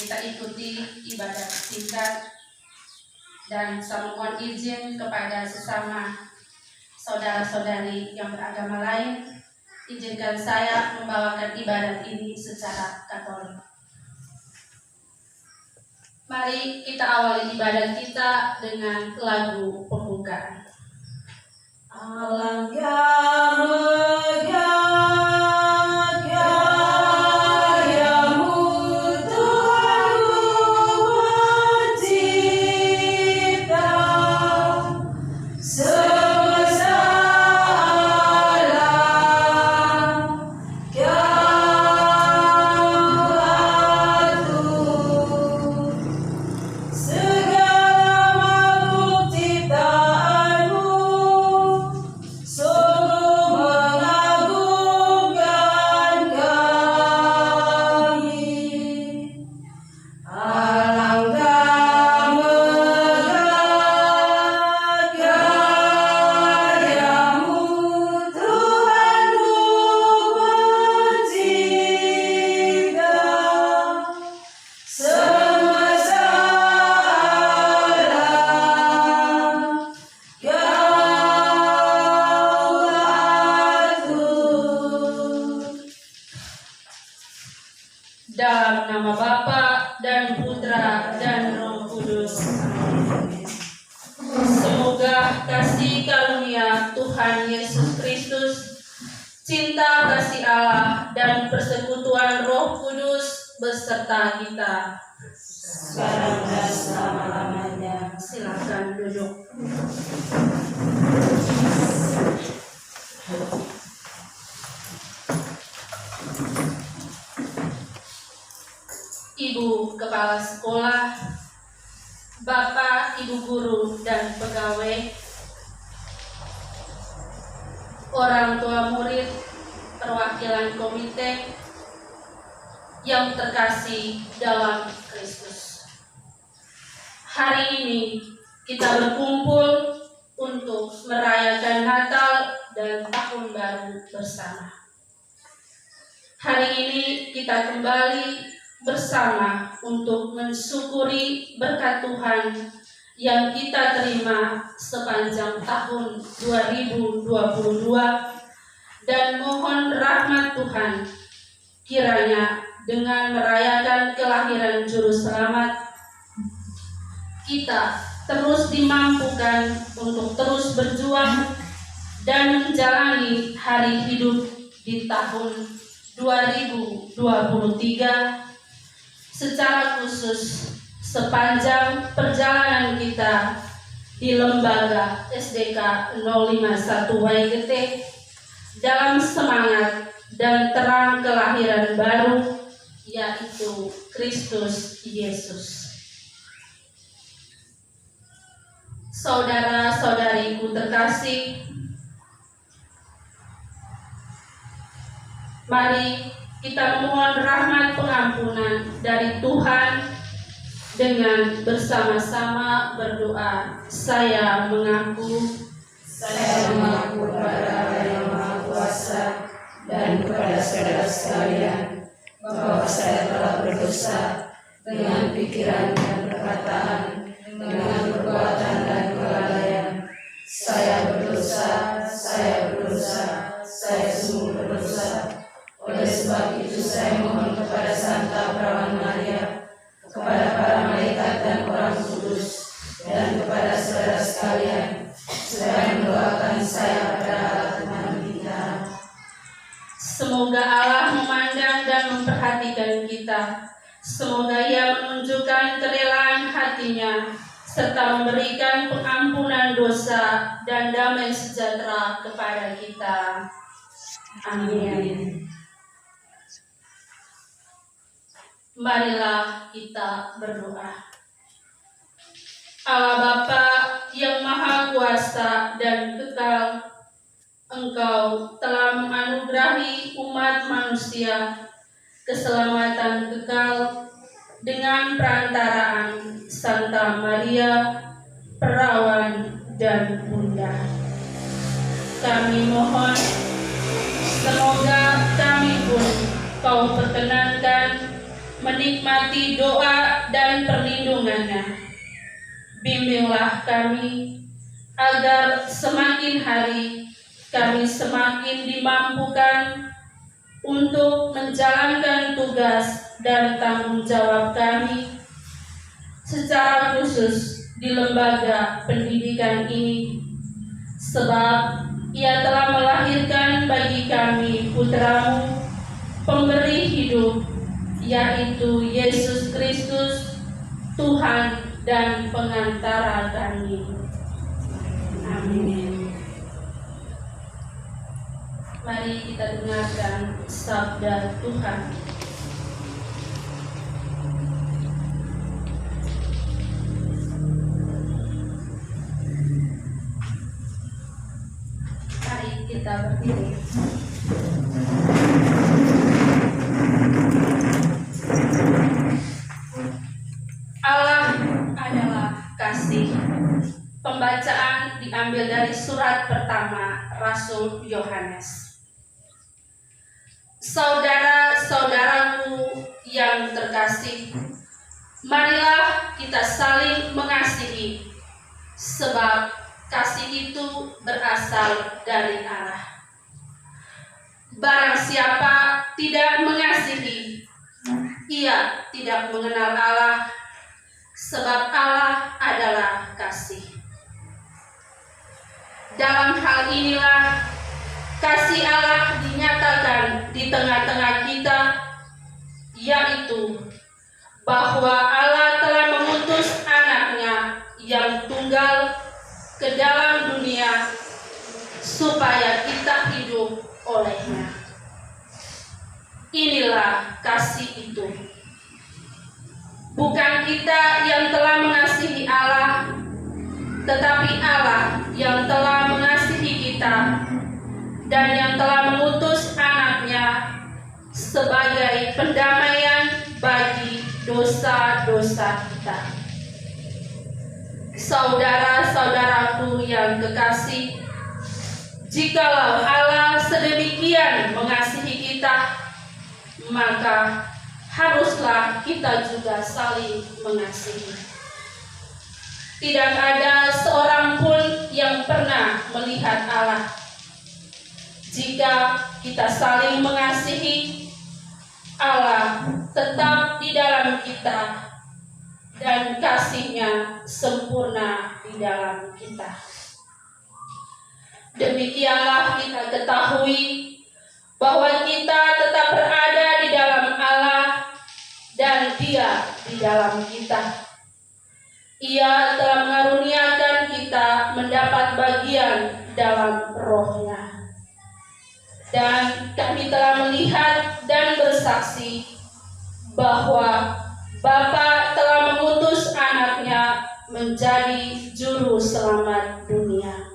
kita ikuti ibadah singkat dan saya mohon izin kepada sesama saudara-saudari yang beragama lain, izinkan saya membawakan ibadat ini secara Katolik. Mari kita awali ibadat kita dengan lagu pembukaan. Dalam nama Bapa dan Putra dan Roh Kudus. Semoga kasih karunia Tuhan Yesus Kristus, cinta kasih Allah dan persekutuan Roh Kudus beserta kita sekarang dan selama-lamanya. Silakan duduk. Ibu Kepala Sekolah, Bapak, Ibu Guru, dan pegawai, orang tua murid, perwakilan komite yang terkasih dalam Kristus. Hari ini kita berkumpul untuk merayakan Natal dan Tahun Baru bersama. Hari ini kita kembali bersama untuk mensyukuri berkat Tuhan yang kita terima sepanjang tahun 2022 dan mohon rahmat Tuhan kiranya dengan merayakan kelahiran Juru Selamat kita terus dimampukan untuk terus berjuang dan menjalani hari hidup di tahun 2023 secara khusus sepanjang perjalanan kita di Lembaga SDK 051 Waigete dalam semangat dan terang kelahiran baru, yaitu Kristus Yesus. Saudara-saudariku terkasih, mari kita mohon rahmat pengampunan dari Tuhan dengan bersama-sama berdoa. Saya mengaku kepada Allah yang Maha Kuasa dan kepada saudara sekalian bahwa saya telah berdosa dengan pikiran dan perkataan, dengan perbuatan dan kelalaian. Saya berdosa, saya sungguh berdosa. Oleh sebab itu saya mohon kepada Santa Perawan Maria, kepada para malaikat dan orang kudus, dan kepada saudara sekalian, supaya mendoakan saya pada Allah Tuhan kita. Semoga Allah memandang dan memperhatikan kita. Semoga Ia menunjukkan kerelaan hatinya, serta memberikan pengampunan dosa dan damai sejahtera kepada kita. Amin. Marilah kita berdoa. Allah Bapa yang Maha Kuasa dan kekal, Engkau telah menganugerahi umat manusia keselamatan kekal dengan perantaraan Santa Maria, Perawan dan Bunda. Kami mohon, semoga kami pun Kau perkenankan menikmati doa dan perlindungan-Nya. Bimbinglah kami agar semakin hari kami semakin dimampukan untuk menjalankan tugas dan tanggung jawab kami, secara khusus di lembaga pendidikan ini, sebab Ia telah melahirkan bagi kami Putra-Mu, pemberi hidup, yaitu Yesus Kristus, Tuhan dan pengantara kami. Amin. Mari kita dengarkan sabda Tuhan. Mari kita berdiri. Allah adalah kasih. Pembacaan diambil dari surat pertama Rasul Yohanes. Saudara-saudaraku yang terkasih, marilah kita saling mengasihi, sebab kasih itu berasal dari Allah. Barang siapa tidak mengasihi, ia tidak mengenal Allah, sebab Allah adalah kasih. Dalam hal inilah kasih Allah dinyatakan di tengah-tengah kita, yaitu bahwa Allah telah mengutus anaknya yang tunggal ke dalam dunia supaya kita hidup olehnya. Inilah kasih itu. Bukan kita yang telah mengasihi Allah, tetapi Allah yang telah mengasihi kita dan yang telah mengutus anaknya sebagai pendamaian bagi dosa-dosa kita. Saudara-saudaraku yang kekasih, jikalau Allah sedemikian mengasihi kita, maka haruslah kita juga saling mengasihi. Tidak ada seorang pun yang pernah melihat Allah. Jika kita saling mengasihi, Allah tetap di dalam kita dan kasih-Nya sempurna di dalam kita. Demikianlah kita ketahui bahwa kita tetap berada di dalam Allah dan Dia di dalam kita. Ia telah mengaruniakan kita mendapat bagian dalam Roh-Nya. Dan kami telah melihat dan bersaksi bahwa Bapa telah mengutus anaknya menjadi juru selamat dunia.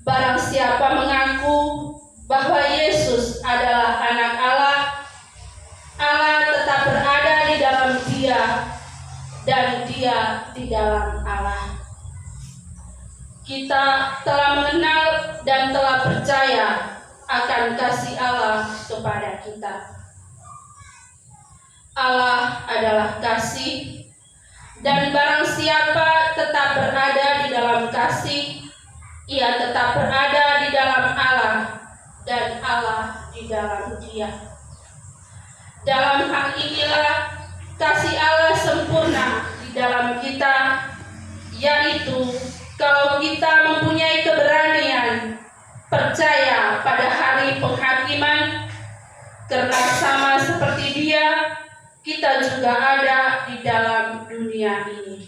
Barang siapa mengaku bahwa Yesus adalah anak Allah, Allah tetap berada di dalam Dia dan Dia di dalam Allah. Kita telah mengenal dan telah percaya akan kasih Allah kepada kita. Allah adalah kasih, dan barang siapa tetap berada di dalam kasih, ia tetap berada di dalam Allah dan Allah di dalam Dia. Dalam hal inilah kasih Allah sempurna di dalam kita, yaitu kalau kita mempunyai keberanian percaya pada hari penghakiman, karena sama seperti Dia, kita juga ada di dalam dunia ini.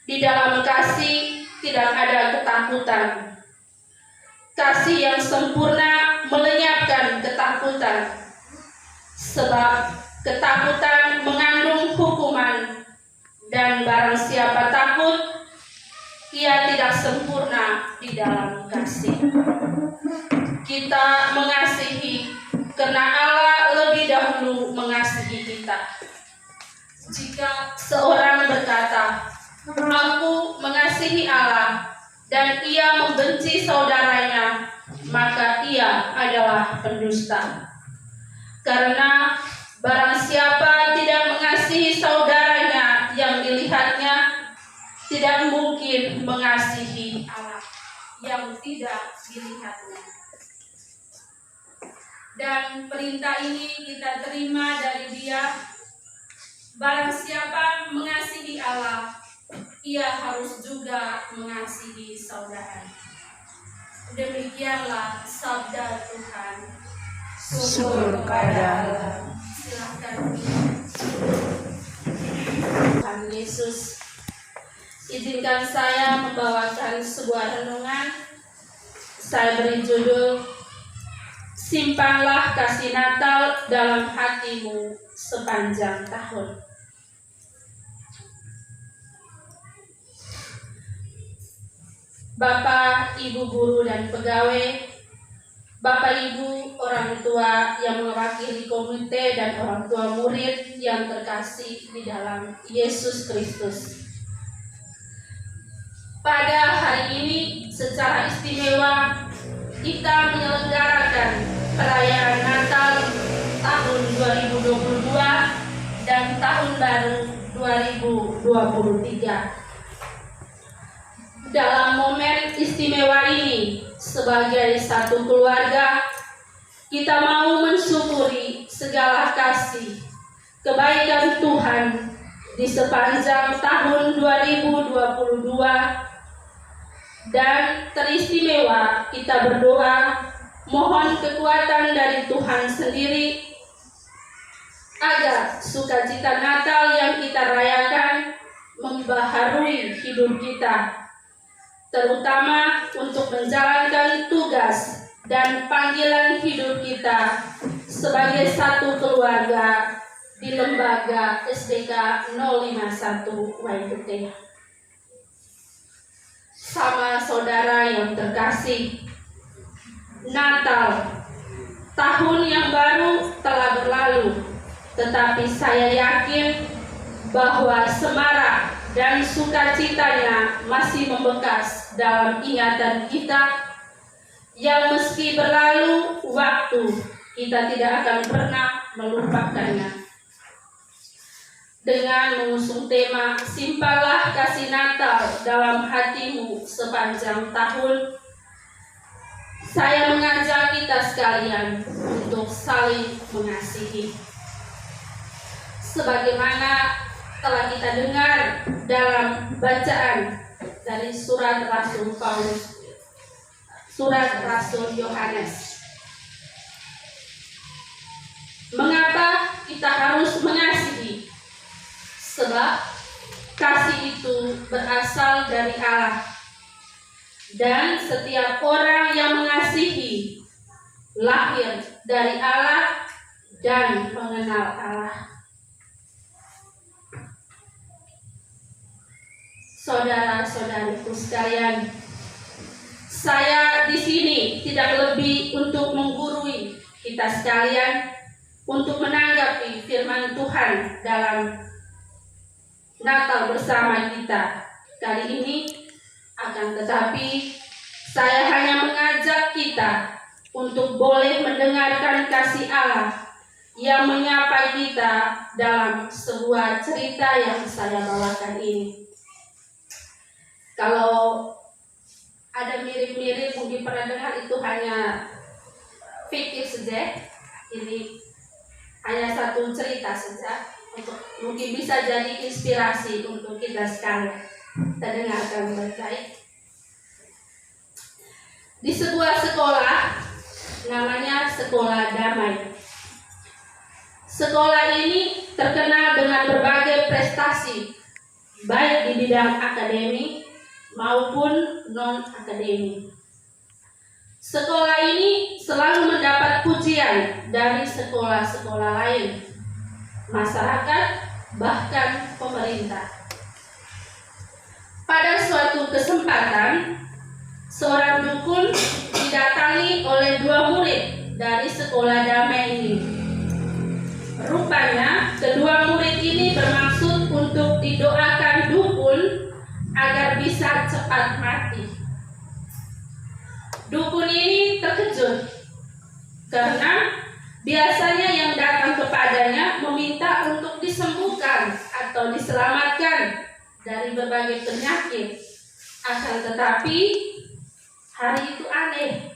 Di dalam kasih tidak ada ketakutan. Kasih yang sempurna melenyapkan ketakutan, sebab ketakutan mengandung hukuman, dan barang siapa takut, ia tidak sempurna di dalam kasih. Kita mengasihi karena Allah lebih dahulu mengasihi kita. Jika seorang berkata, "Aku mengasihi Allah," dan ia membenci saudaranya, maka ia adalah pendusta. Karena tidak mungkin mengasihi Allah yang tidak dilihatnya. Dan perintah ini kita terima dari Dia, barang siapa mengasihi Allah, ia harus juga mengasihi saudara. Demikianlah sabda Tuhan. Syukur kepada Allah. Silakan. Tuhan Yesus, izinkan saya membawakan sebuah renungan. Saya beri judul, Simpanlah kasih Natal dalam hatimu sepanjang tahun. Bapak, Ibu guru dan pegawai, Bapak Ibu orang tua yang mewakili komite dan orang tua murid yang terkasih di dalam Yesus Kristus. Pada hari ini secara istimewa kita menyelenggarakan perayaan Natal tahun 2022 dan tahun baru 2023. Dalam momen istimewa ini, sebagai satu keluarga, kita mau mensyukuri segala kasih, kebaikan Tuhan di sepanjang tahun 2022, dan teristimewa kita berdoa mohon kekuatan dari Tuhan sendiri agar sukacita Natal yang kita rayakan membaharui hidup kita, terutama untuk menjalankan tugas dan panggilan hidup kita sebagai satu keluarga di lembaga SDK 051 Waikute. Sama saudara yang terkasih, Natal, tahun yang baru telah berlalu, tetapi saya yakin bahwa semarak dan sukacitanya masih membekas dalam ingatan kita, yang meski berlalu waktu, kita tidak akan pernah melupakannya. Dengan mengusung tema Simpanlah kasih Natal dalam hatimu sepanjang tahun, saya mengajak kita sekalian untuk saling mengasihi. Sebagaimana telah kita dengar dalam bacaan dari surat Rasul Paulus, surat Rasul Yohanes. Mengapa kita harus mengasihi? Sebab kasih itu berasal dari Allah, dan setiap orang yang mengasihi lahir dari Allah dan mengenal Allah. Saudara-saudariku sekalian, saya di sini tidak lebih untuk menggurui kita sekalian untuk menanggapi firman Tuhan dalam Natal bersama kita kali ini, akan tetapi saya hanya mengajak kita untuk boleh mendengarkan kasih Allah yang menyapa kita dalam sebuah cerita yang saya bawakan ini. Kalau ada mirip-mirip mungkin pernah dengar, itu hanya fiktif saja. Ini hanya satu cerita saja, untuk mungkin bisa jadi inspirasi untuk kita sekalian. Kita dengarkan baik-baik. Di sebuah sekolah, namanya Sekolah Damai. Sekolah ini terkenal dengan berbagai prestasi, baik di bidang akademik maupun non-akademik. Sekolah ini selalu mendapat pujian dari sekolah-sekolah lain, masyarakat, bahkan pemerintah. Pada suatu kesempatan, seorang dukun didatangi oleh dua murid dari Sekolah Damai ini. Rupanya, kedua murid ini bermaksud untuk didoakan dukun agar bisa cepat mati. Dukun ini terkejut karena biasanya yang datang kepadanya meminta untuk disembuhkan atau diselamatkan dari berbagai penyakit. Akan tetapi hari itu aneh.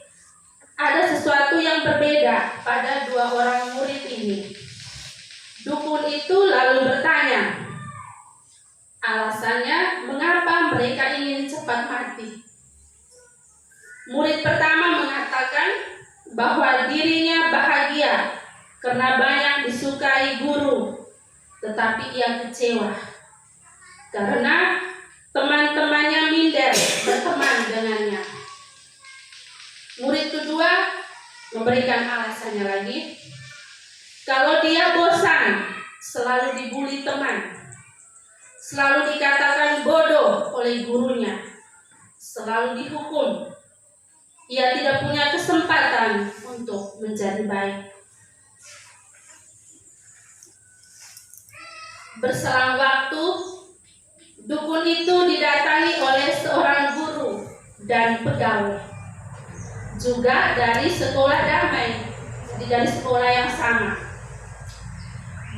Ada sesuatu yang berbeda pada dua orang murid ini. Dukun itu lalu bertanya, alasannya mengapa mereka ingin cepat mati. Murid pertama mengatakan bahwa dirinya bahagia karena banyak disukai guru, tetapi ia kecewa karena teman-temannya minder berteman dengannya. Murid kedua memberikan alasannya lagi, kalau dia bosan selalu dibully teman, selalu dikatakan bodoh oleh gurunya, selalu dihukum, ia tidak punya kesempatan untuk menjadi baik. Berselang waktu, dukun itu didatangi oleh seorang guru dan pegawai, juga dari sekolah damai, jadi dari sekolah yang sama.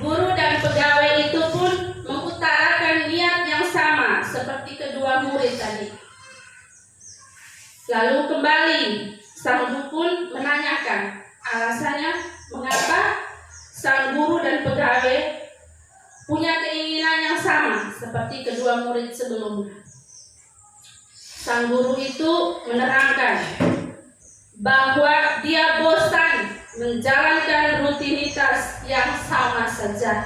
Guru dan pegawai itu pun mengutarakan niat yang sama seperti kedua murid tadi. Lalu kembali sang dukun menanyakan alasannya mengapa sang guru dan pegawai punya keinginan yang sama seperti kedua murid sebelumnya. Sang guru itu menerangkan bahwa dia bosan menjalankan rutinitas yang sama saja.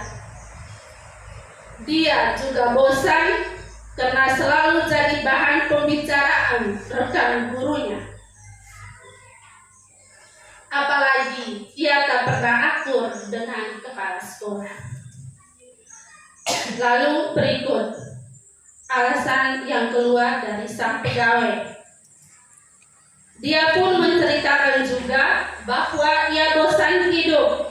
Dia juga bosan karena selalu jadi bahan pembicaraan rekan gurunya. Apalagi ia tak pernah akur dengan kepala sekolah. Lalu berikut alasan yang keluar dari sang pegawai. Dia pun menceritakan juga bahwa ia bosan hidup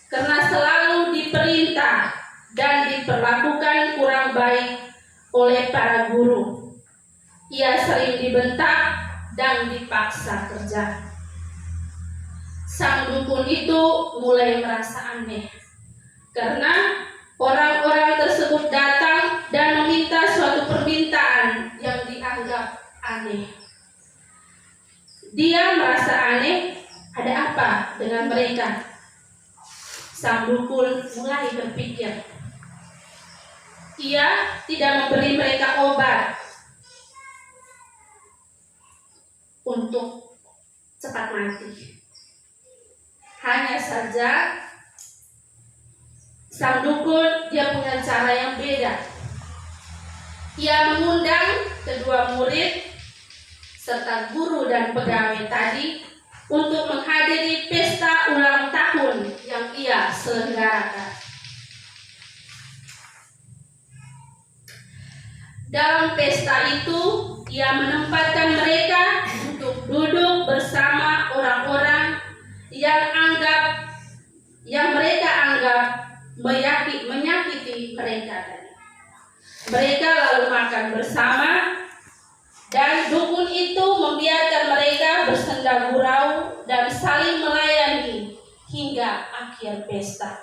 karena selalu diperintah dan diperlakukan kurang baik oleh para guru. Ia sering dibentak dan dipaksa kerja. Sang dukun itu mulai merasa aneh karena orang-orang tersebut datang dan meminta suatu permintaan yang dianggap aneh. Dia merasa aneh, ada apa dengan mereka? Sang dukun mulai berpikir. Ia tidak memberi mereka obat untuk cepat mati. Hanya saja sang dukun dia punya cara yang beda. Ia mengundang kedua murid serta guru dan pegawai tadi untuk menghadiri pesta ulang tahun yang ia selenggarakan. Dalam pesta itu, ia menempatkan mereka untuk duduk bersama orang-orang yang mereka anggap menyakiti mereka. Mereka lalu makan bersama, dan dukun itu membiarkan mereka bersenda gurau dan saling melayani hingga akhir pesta.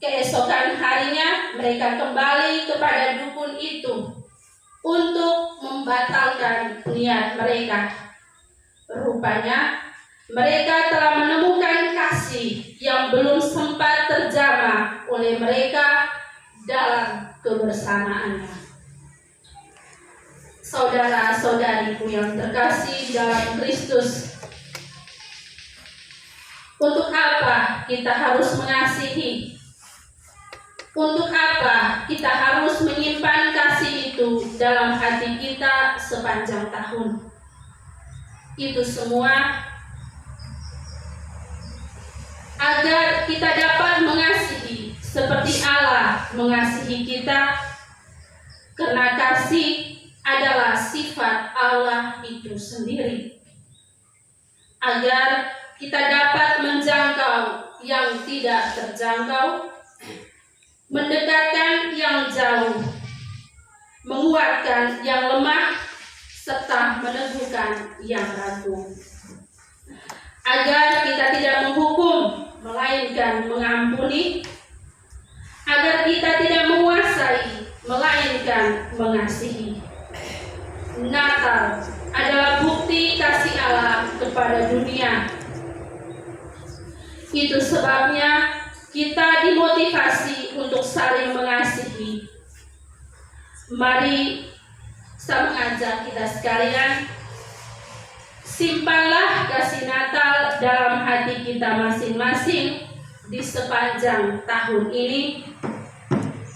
Keesokan harinya mereka kembali kepada dukun itu untuk membatalkan niat mereka. Rupanya mereka telah menemukan kasih yang belum sempat terjamah oleh mereka dalam kebersamaannya. Saudara-saudariku yang terkasih dalam Kristus, untuk apa kita harus mengasihi? Untuk apa kita harus menyimpan kasih itu dalam hati kita sepanjang tahun? Itu semua agar kita dapat mengasihi seperti Allah mengasihi kita, karena kasih adalah sifat Allah itu sendiri. Agar kita dapat menjangkau yang tidak terjangkau, mendekatkan yang jauh, menguatkan yang lemah, serta meneguhkan yang ragu. Agar kita tidak menghukum, melainkan mengampuni. Agar kita tidak menguasai, melainkan mengajarkan mengasihi. Natal adalah bukti kasih Allah kepada dunia. Itu sebabnya kita dimotivasi untuk saling mengasihi. Mari saya mengajak kita sekalian, simpanlah kasih Natal dalam hati kita masing-masing di sepanjang tahun ini,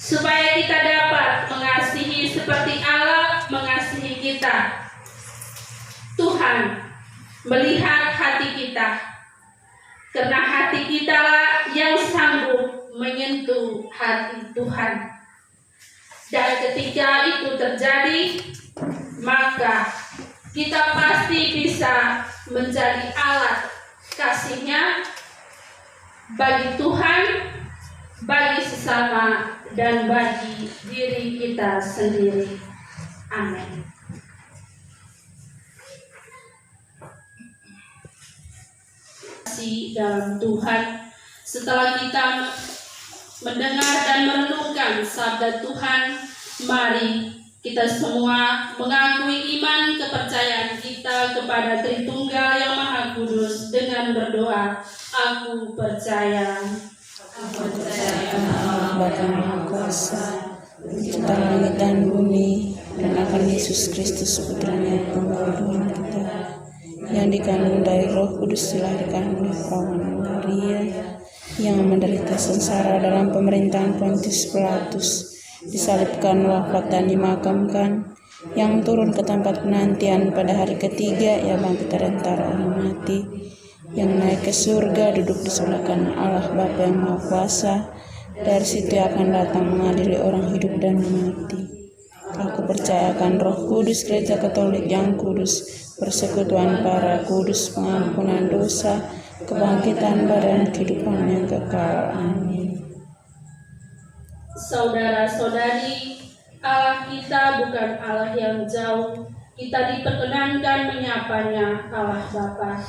supaya kita dapat mengasihi seperti Allah mengasihi kita. Tuhan melihat hati kita, karena hati kita lah yang sanggup menyentuh hati Tuhan. Dan ketika itu terjadi, maka kita pasti bisa menjadi alat kasih-Nya bagi Tuhan, bagi sesama, dan bagi diri kita sendiri. Amin. Kasih dalam Tuhan, setelah kita mendengar dan merenungkan sabda Tuhan, mari kita semua mengakui iman kepercayaan kita kepada Tritunggal yang Maha Kudus dengan berdoa, aku percaya. Aku percaya Allah Bapa Maha Kuasa, pencipta langit dan bumi, dan akan Yesus Kristus Putranya Tuhan kita, yang dikandung dari Roh Kudus, dilahirkan oleh perawan Maria, yang menderita sengsara dalam pemerintahan Pontius Pilatus, disalibkan, wafat dan dimakamkan, yang turun ke tempat penantian pada hari ketiga, ia bangkit dari antara orang mati, yang naik ke surga, duduk di sebelah kanan Allah Bapa yang Maha Kuasa, dari situ akan datang mengadili orang hidup dan mati. Aku percaya akan Roh Kudus, Gereja Katolik yang kudus, persekutuan para kudus, pengampunan dosa, kebangkitan badan, kehidupan yang kekal. Amin. Saudara-saudari, Allah kita bukan Allah yang jauh. Kita diperkenankan menyapanya Allah Bapa.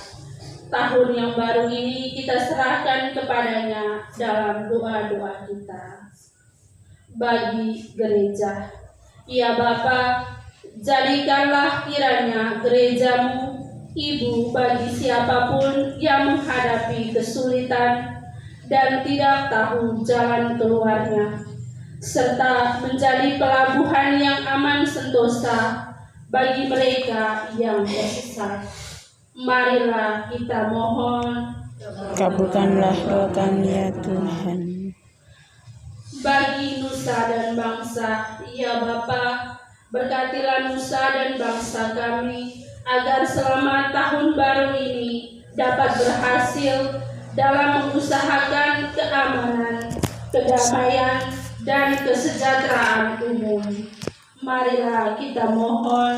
Tahun yang baru ini kita serahkan kepadanya dalam doa-doa kita. Bagi gereja, ya Bapa, jadikanlah kiranya gerejamu ibu bagi siapapun yang menghadapi kesulitan dan tidak tahu jalan keluarnya, serta menjadi pelabuhan yang aman sentosa bagi mereka yang tersesat. Marilah kita mohon, Kabulkanlah doa kami ya Tuhan. bagi nusa dan bangsa, ya Bapa, berkatilah nusa dan bangsa kami, agar selama tahun baru ini dapat berhasil dalam mengusahakan keamanan, kedamaian, dan kesejahteraan umum. Marilah kita mohon.